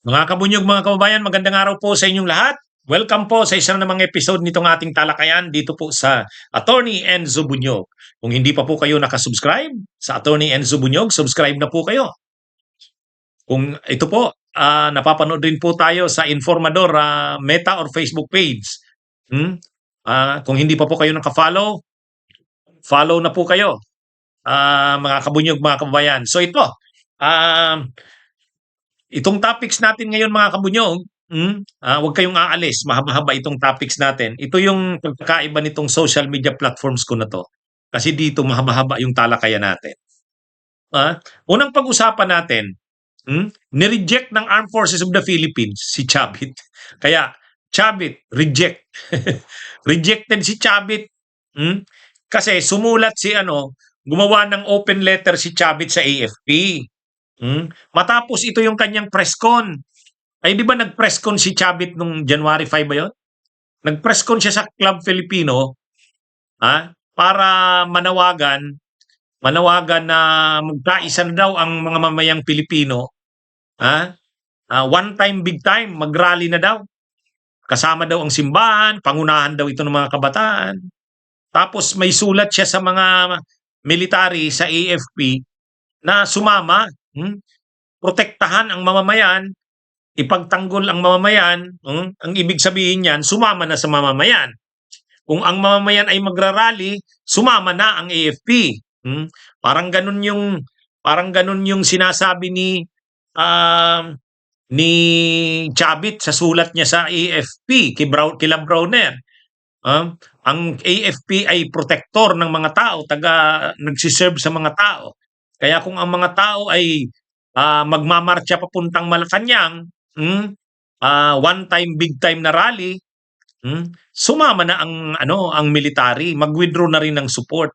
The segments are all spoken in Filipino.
Mga kabunyog, mga kababayan, magandang araw po sa inyong lahat. Welcome po sa isa na namang episode nitong ating talakayan dito po sa Attorney Enzo Bunyog. Kung hindi pa po kayo nakasubscribe sa Attorney Enzo Bunyog, subscribe na po kayo. Kung ito po, napapanood din po tayo sa Informador Meta or Facebook page. Kung hindi pa po kayo nakafollow, follow na po kayo. Mga kabunyog, mga kababayan. So ito, itong topics natin ngayon mga kabunyog, huwag kayong aalis, mahaba-haba itong topics natin. Ito yung pagkakaiba nitong social media platforms ko na to. Kasi dito mahaba-haba yung talakayan natin. Unang pag-usapan natin, nireject ng Armed Forces of the Philippines si Chavit. Kaya Chavit, reject. Rejected si Chavit. Kasi sumulat si gumawa ng open letter si Chavit sa AFP. Matapos ito yung kanyang press con. Ay di ba nag-press con si Chavit nung January 5 ba yun? Nag-press con siya sa Club Filipino para manawagan na magkaisa na daw ang mga mamayang Pilipino. One time, big time, mag-rally na daw. Kasama daw ang simbahan, pangunahan daw ito ng mga kabataan. Tapos may sulat siya sa mga military sa AFP na sumama, protektahan ang mamamayan, ipagtanggol ang mamamayan. Ang ibig sabihin niyan, sumama na sa mamamayan. Kung ang mamamayan ay magrarally, sumama na ang AFP. Parang ganun yung sinasabi ni Chavit sa sulat niya sa AFP kila Browner. Ang AFP ay protector ng mga tao, nagsiserve sa mga tao. Kaya kung ang mga tao ay magmamarcha papuntang Malacanang, one time, big time na rally, sumama na ang military, mag-withdraw na rin ng support.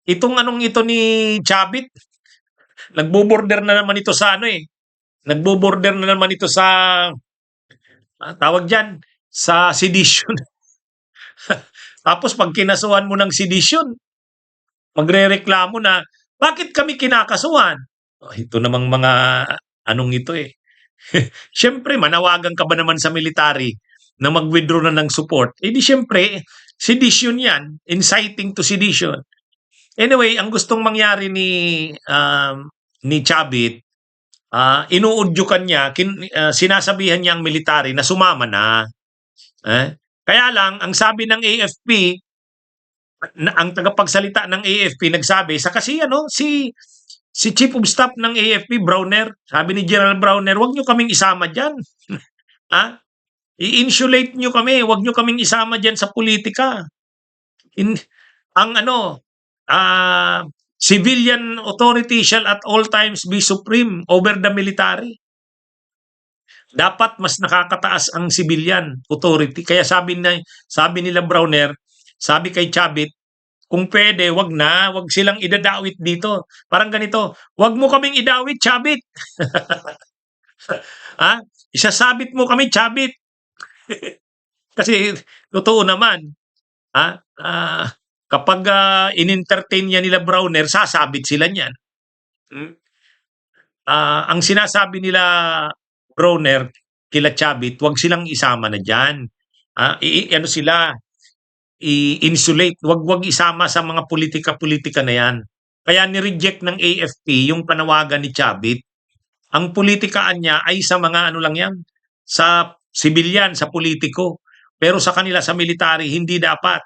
Itong ito ni Chavit, nagbo-border na naman ito sa nagbo-border na naman ito sa tawag diyan, sa sedition. Tapos pag kinasuhan mo ng sedition, magrereklamo na, bakit kami kinakasuhan? Ito namang mga ito eh. Siyempre, manawagan ka ba naman sa military na mag-withdraw na ng support? Eh di siyempre, sedition yan, inciting to sedition. Anyway, ang gustong mangyari ni Chavit, inuudyukan niya, sinasabihan niya ang military na sumama na. Kaya lang, ang sabi ng AFP, ang tagapagsalita ng AFP nagsabi, sa kasi si Chief of Staff ng AFP, Browner, sabi ni General Browner, wag nyo kaming isama dyan. I-insulate nyo kami, wag nyo kaming isama dyan sa politika. Civilian authority shall at all times be supreme over the military. Dapat mas nakakataas ang civilian authority. Kaya sabi nila Browner, sabi kay Chavit, kung pwede, wag silang idadawit dito. Parang ganito, wag mo kaming idawit, Chavit. Isasabit mo kami, Chavit. Kasi totoo naman, kapag in-entertain niya nila Browner, sasabit sila niyan. Ang sinasabi nila Browner kila Chavit, wag silang isama na diyan. I-insulate, wag isama sa mga politika-politika na yan. Kaya ni-reject ng AFP yung panawagan ni Chavit. Ang politikaan niya ay sa mga lang yan, sa sibilyan, sa politiko. Pero sa kanila, sa military, hindi dapat.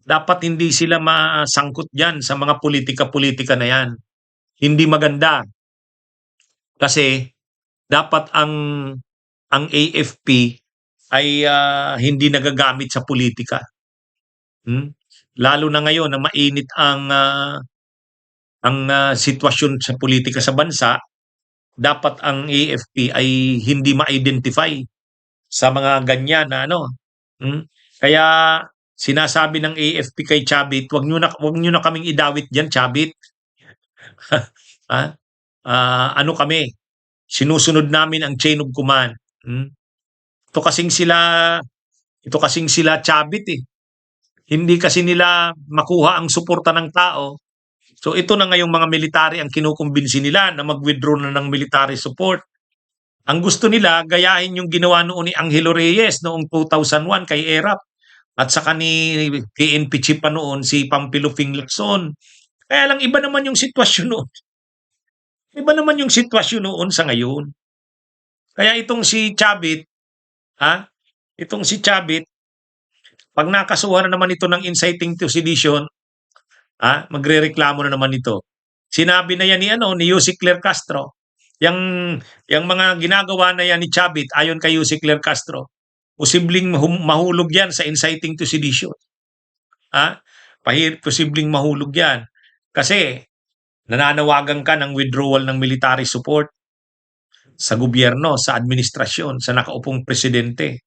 Dapat hindi sila masangkot dyan sa mga politika-politika na yan. Hindi maganda. Kasi dapat ang AFP ay hindi nagagamit sa politika. Lalo na ngayon na mainit ang sitwasyon sa politika sa bansa, dapat ang AFP ay hindi ma-identify sa mga ganyan na Kaya sinasabi ng AFP kay Chavit, wag niyo na kaming idawit diyan, Chavit. Kami, sinusunod namin ang chain of command. Ito kasing sila Chavit eh. Hindi kasi nila makuha ang suporta ng tao. So ito na ngayong mga military ang kinukumbinsi nila na mag-withdraw na ng military support. Ang gusto nila gayahin yung ginawa noon ni Angelo Reyes noong 2001 kay ERAP at saka ni PNP chief pa noon si Pampilo Fing Lacson. Kaya lang iba naman yung sitwasyon noon. Iba naman yung sitwasyon noon sa ngayon. Kaya itong si Chavit, ha? Itong si Chavit, pag nakasuhan na naman ito ng inciting to sedition, magrereklamo na naman ito. Sinabi na yan ni Yussi Claire Castro. Yang mga ginagawa na yan ni Chavit ayon kay Yussi Claire Castro, posibleng mahulog yan sa inciting to sedition. Posibleng mahulog yan. Kasi nananawagan ka ng withdrawal ng military support sa gobyerno, sa administrasyon, sa nakaupong presidente.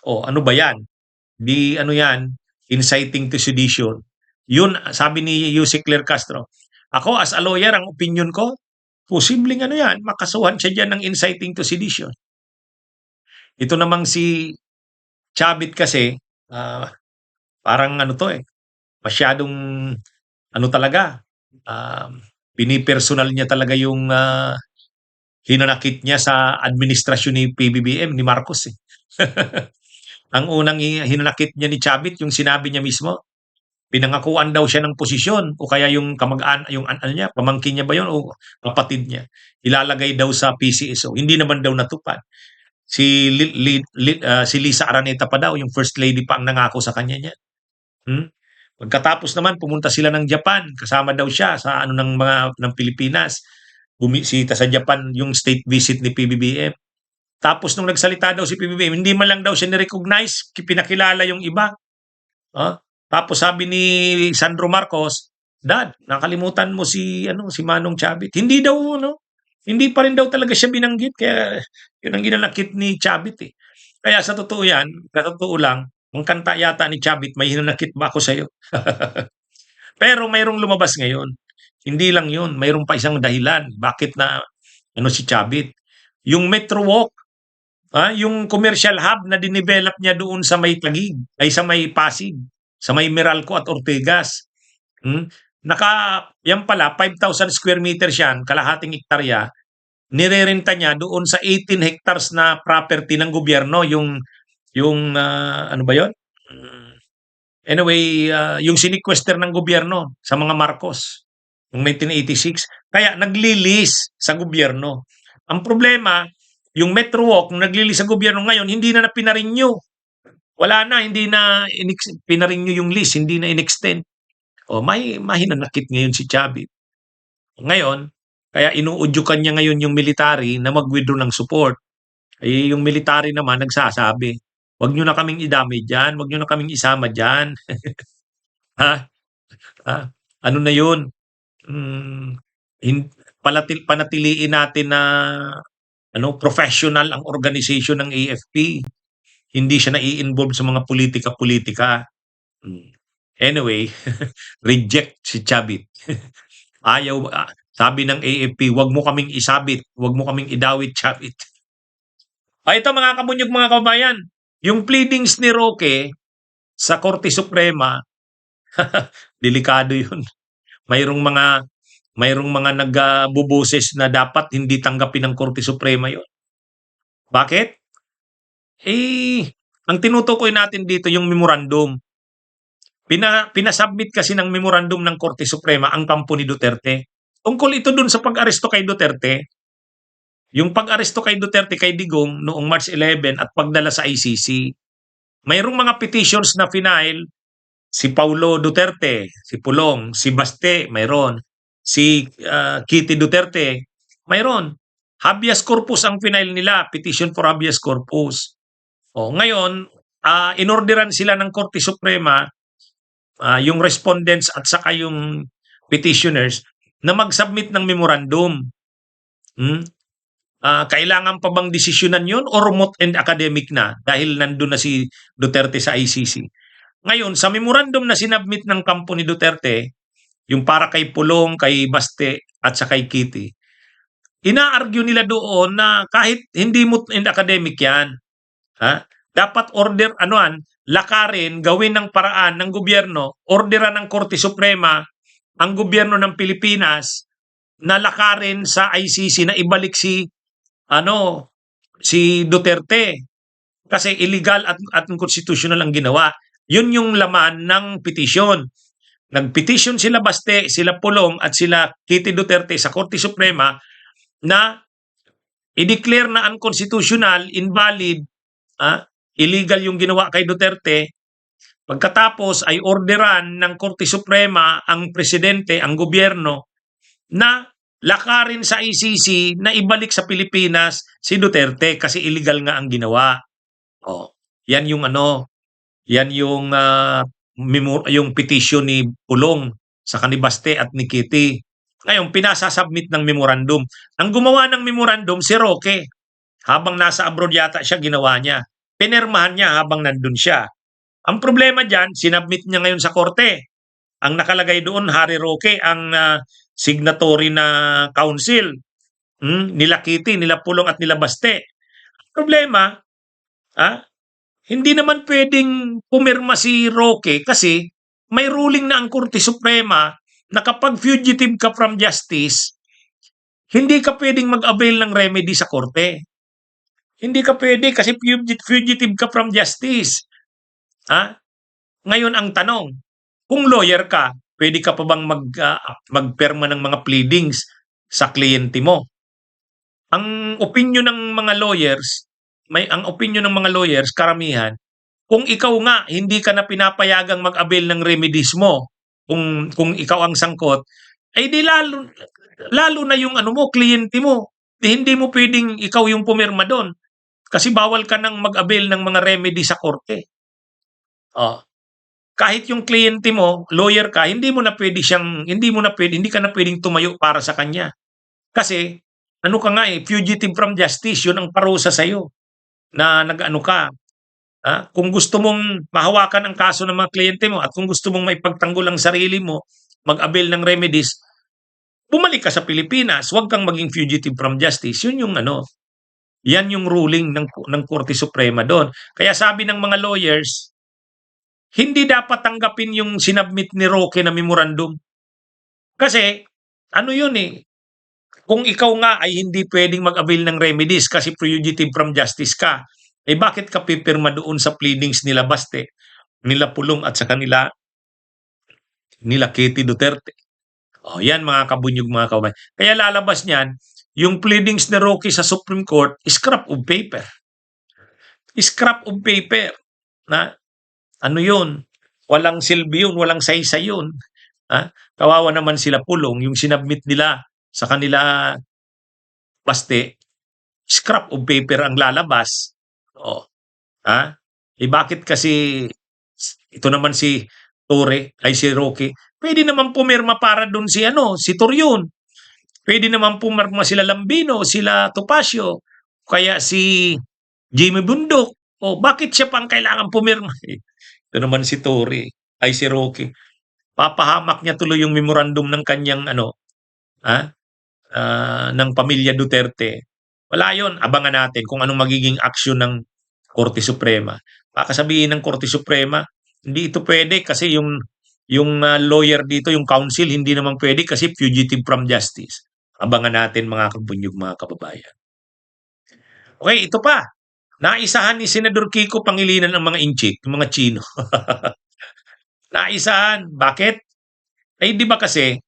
O ano ba yan? Di ano yan, inciting to sedition. Yun, sabi ni Yussi Claire Castro. Ako as a lawyer, ang opinion ko, posibleng yan, makasuhan siya dyan ng inciting to sedition. Ito namang si Chavit kasi, parang masyadong talaga, pinipersonal niya talaga yung hinanakit niya sa administrasyon ni PBBM, ni Marcos. Ang unang hinanakit niya ni Chavit, yung sinabi niya mismo, pinangakuan daw siya ng posisyon o kaya yung niya, pamangkin niya ba yun o kapatid niya, ilalagay daw sa PCSO. Hindi naman daw natupad. Si Lisa Araneta pa daw, yung first lady pa ang nangako sa kanya niya. Pagkatapos naman pumunta sila ng Japan, kasama daw siya sa ng Pilipinas. Bumisita sa Japan yung state visit ni PBBM. Tapos nung nagsalita daw si PBBM, hindi man lang daw siya ni-recognize, pinakilala yung iba. Tapos sabi ni Sandro Marcos, Dad, nakalimutan mo si Manong Chavit. Hindi daw hindi pa rin daw talaga siya binanggit, kaya yun ang ginanakit ni Chavit eh. Kaya sa totoo lang, ang kanta yata ni Chavit, may hinanakit ba ako sa'yo? Pero mayroong lumabas ngayon. Hindi lang yun, mayroong pa isang dahilan. Bakit na si Chavit? Yung Metro Walk, yung commercial hub na dinevelop niya doon sa may Taguig, ay sa may Pasig, sa may Meralco at Ortigas. Yan pala, 5,000 square meters yan, kalahating hektarya, nirerenta niya doon sa 18 hectares na property ng gobyerno, yung ano ba yun? Anyway, yung sinikwester ng gobyerno sa mga Marcos noong 1986. Kaya nagli-lease sa gobyerno. Ang problema, yung Metro Walk, nung nagli-lease sa gobyerno ngayon, hindi na pinarenew. Wala na, hindi na pinarenew yung lease, hindi na in-extend. May mahinanakit ngayon si Chavit. Ngayon, kaya inuudyukan niya ngayon yung military na mag-withdraw ng support. Yung military naman nagsasabi, wag nyo na kaming idamay dyan, wag nyo na kaming isama dyan. Ano na yun? Panatiliin natin na professional ang organization ng AFP. Hindi siya nai-involve sa mga politika-politika. Anyway, reject si Chavit. Ayaw, sabi ng AFP, wag mo kaming isabit, wag mo kaming idawit, Chavit. Ito mga kabunyog, mga kabayan, yung pleadings ni Roque sa Korte Suprema, delikado yun. Mayroong mga nagbuboses na dapat hindi tanggapin ng Korte Suprema yun. Bakit? Ang tinutukoy natin dito yung memorandum. Pinasubmit kasi ng memorandum ng Korte Suprema ang kampo ni Duterte. Tungkol ito dun sa pag-aresto kay Duterte. Yung pag-aresto kay Duterte kay Digong noong March 11 at pagdala sa ICC. Mayroong mga petitions na final, si Paulo Duterte, si Pulong, si Baste, mayroon. Si Kitty Duterte, mayroon. Habeas corpus ang final nila, petition for habeas corpus. Ngayon, inorderan sila ng Korte Suprema, yung respondents at saka yung petitioners, na mag-submit ng memorandum. Kailangan pa bang desisyonan yun o remote and academic na dahil nandun na si Duterte sa ICC? Ngayon, sa memorandum na sinabmit ng kampo ni Duterte, yung para kay Pulong, kay Baste at sa kay Kitty, ina-argue nila doon na kahit hindi moot and academic yan, dapat lakarin, gawin ng paraan ng gobyerno, orderan ng Korte Suprema ang gobyerno ng Pilipinas na lakarin sa ICC na ibalik si si Duterte kasi illegal at unconstitutional ang ginawa. Yun yung laman ng petisyon. Nag-petition sila Baste, sila Pulong at sila Kitty Duterte sa Korte Suprema na i-declare na unconstitutional, invalid, illegal yung ginawa kay Duterte. Pagkatapos ay orderan ng Korte Suprema ang presidente, ang gobyerno na lakarin sa ICC na ibalik sa Pilipinas si Duterte kasi illegal nga ang ginawa. Oh, yan yung yan yung yung petition ni Pulong sa ni Baste at ni Kitty. Ngayon, pinasasubmit ng memorandum. Ang gumawa ng memorandum si Roque. Habang nasa abroad yata siya, ginawa niya. Pinirmahan niya habang nandun siya. Ang problema dyan, sinubmit niya ngayon sa korte. Ang nakalagay doon, Harry Roque, ang signatory na council. Nila Kitty, nila Pulong at nila Baste. Problema, hindi naman pwedeng pumirma si Roque kasi may ruling na ang Korte Suprema na kapag fugitive ka from justice, hindi ka pwedeng mag-avail ng remedy sa korte. Hindi ka pwede kasi fugitive ka from justice. Ngayon ang tanong, kung lawyer ka, pwede ka pa bang magperma ng mga pleadings sa kliyente mo? Ang opinion ng mga lawyers, karamihan, kung ikaw nga hindi ka na pinapayagang mag-avail ng remedies mo, kung ikaw ang sangkot, ay di lalo na yung kliyente mo. Hindi mo pwedeng ikaw yung pumirma doon. Kasi bawal ka nang mag-avail ng mga remedy sa korte. Kahit yung kliyente mo, lawyer ka, hindi ka na pwedeng tumayo para sa kanya. Kasi, fugitive from justice, yun ang parusa sa'yo na ka. Kung gusto mong mahawakan ang kaso ng mga kliyente mo at kung gusto mong maipagtanggol ang sarili mo, mag-avail ng remedies, bumalik ka sa Pilipinas, huwag kang maging fugitive from justice. Yun yung yan yung ruling ng Korte Suprema doon. Kaya sabi ng mga lawyers, hindi dapat tanggapin yung sinubmit ni Roque na memorandum. Kasi, yun kung ikaw nga ay hindi pwedeng mag-avail ng remedies kasi fugitive from justice ka, bakit ka pipirma doon sa pleadings nila Baste, nila Pulong at sa nila Kitty Duterte? Yan mga kabunyog, mga kababayan. Kaya lalabas niyan, yung pleadings ni Roque sa Supreme Court, scrap of paper. Scrap of paper. Yun? Walang silbi yun, walang saysay yun. Kawawa naman sila Pulong, yung sinubmit nila sa kanila Baste, scrap of paper ang lalabas. Bakit kasi ito naman si Roque, pwede naman pumirma para doon si Torion. Pwede naman pumirma sila Lambino, sila Topacio, kaya si Jimmy Bundok. Bakit siya pang kailangan pumirma? Ito naman si Roque. Papahamak niya tuloy yung memorandum ng kanyang ng pamilya Duterte. Wala yon, abangan natin kung anong magiging aksyon ng Korte Suprema. Baka sabihin ng Korte Suprema, hindi ito pwede kasi yung lawyer dito, yung counsel, hindi naman pwede kasi fugitive from justice. Abangan natin mga kabunyog, mga kababayan. Okay, ito pa. Naisahan ni Senador Kiko Pangilinan ang mga inchik, yung mga Chino. Naisahan. Bakit? Di ba kasi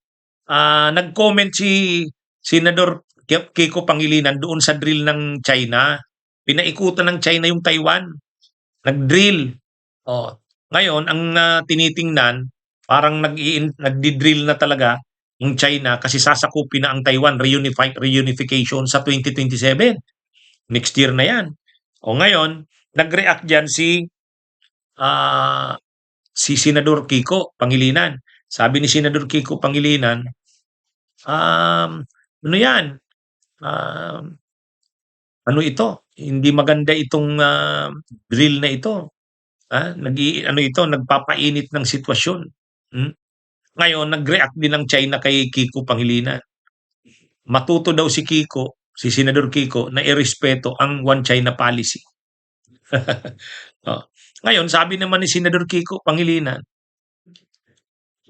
nag-comment si Senador Kiko Pangilinan doon sa drill ng China. Pinaikutan ng China yung Taiwan. Nag-drill. Ngayon, ang tinitingnan, parang nagdi-drill na talaga yung China kasi sasakupin na ang Taiwan reunification sa 2027. Next year na yan. Ngayon, nag-react dyan si Senador Kiko Pangilinan. Sabi ni Senador Kiko Pangilinan, ito? Hindi maganda itong drill na ito. Nagpapainit ng sitwasyon. Ngayon, nag-react din ng China kay Kiko Pangilinan. Matuto daw si Senador Kiko, na irespeto ang One China policy. Ngayon, sabi naman ni Senador Kiko Pangilinan,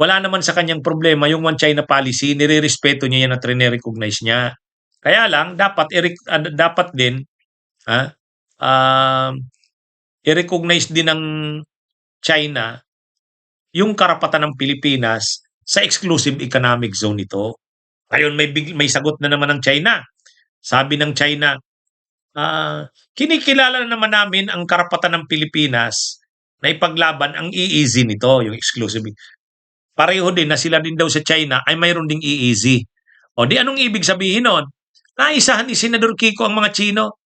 wala naman sa kanyang problema yung One China policy, nire-respeto niya yan at recognize niya. Kaya lang, dapat din ah, um, i-recognize din ng China yung karapatan ng Pilipinas sa exclusive economic zone nito. Ngayon may sagot na naman ng China. Sabi ng China, kinikilala na naman namin ang karapatan ng Pilipinas na ipaglaban ang EEZ nito, yung exclusive. Pareho din na sila din daw sa China ay mayroon ding EEZ. O di anong ibig sabihin nun? Naisahan ni Senador Kiko ang mga Chino.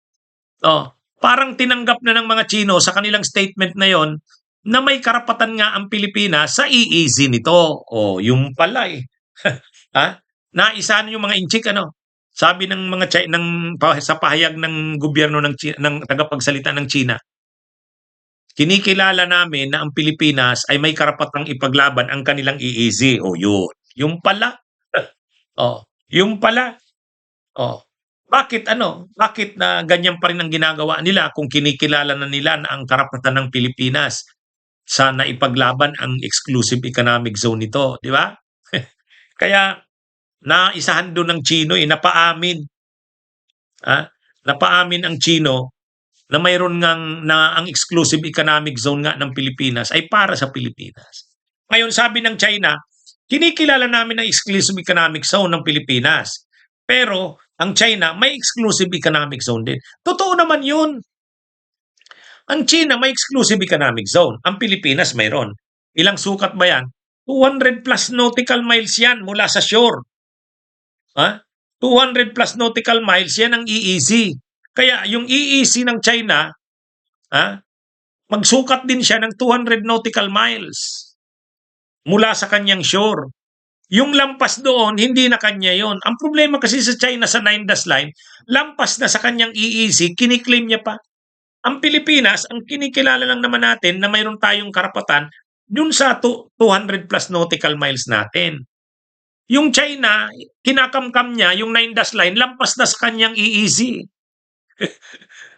Oh, parang tinanggap na ng mga Chino sa kanilang statement na yon na may karapatan nga ang Pilipinas sa EEZ nito. Oh, yung pala eh. Ha? Naisahan yung mga inchik ano? Sabi ng mga sa pahayag ng gobyerno ng tagapagsalita ng China, kinikilala namin na ang Pilipinas ay may karapatang ipaglaban ang kanilang EEZ. O yun. Yung pala. Oh, yung pala. Oh. Bakit na ganyan pa rin ang ginagawa nila kung kinikilala na nila na ang karapatan ng Pilipinas sa naipaglaban ang exclusive economic zone nito, di ba? Kaya naisahan doon ng Chino napaamin. Napaamin ang Chino na mayroon ngang na ang exclusive economic zone nga ng Pilipinas ay para sa Pilipinas. Ngayon sabi ng China, kinikilala namin ang exclusive economic zone ng Pilipinas. Pero ang China may exclusive economic zone din. Totoo naman yun. Ang China may exclusive economic zone. Ang Pilipinas mayroon. Ilang sukat ba yan? 200 plus nautical miles yan mula sa shore. 200 plus nautical miles yan ang EEZ. Kaya yung EEZ ng China, magsukat din siya ng 200 nautical miles mula sa kanyang shore. Yung lampas doon, hindi na kanya yon. Ang problema kasi sa China sa 9-dash line, lampas na sa kanyang EEZ, kiniklaim niya pa. Ang Pilipinas, ang kinikilala lang naman natin na mayroon tayong karapatan dun sa 200 plus nautical miles natin. Yung China, kinakamkam niya, yung 9-dash line, lampas na sa kanyang EEZ.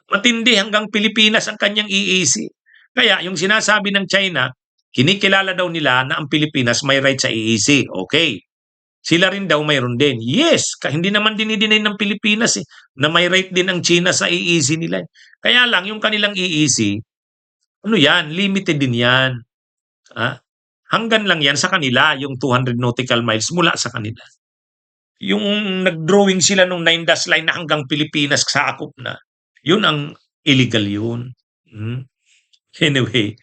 Matindi hanggang Pilipinas ang kanyang EEZ. Kaya yung sinasabi ng China, kinikilala daw nila na ang Pilipinas may right sa EEZ. Okay. Sila rin daw mayroon din. Yes, hindi naman dinidinay ng Pilipinas na may right din ang China sa EEZ nila. Kaya lang, yung kanilang EEZ, limited din yan. Hanggang lang yan sa kanila, yung 200 nautical miles mula sa kanila. Yung nag-drawing sila nung 9-dash line na hanggang Pilipinas sa akop na, yun ang illegal yun. Anyway,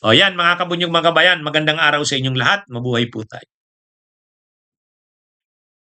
yan mga kabunyog mga kabayan, magandang araw sa inyong lahat. Mabuhay po tayo.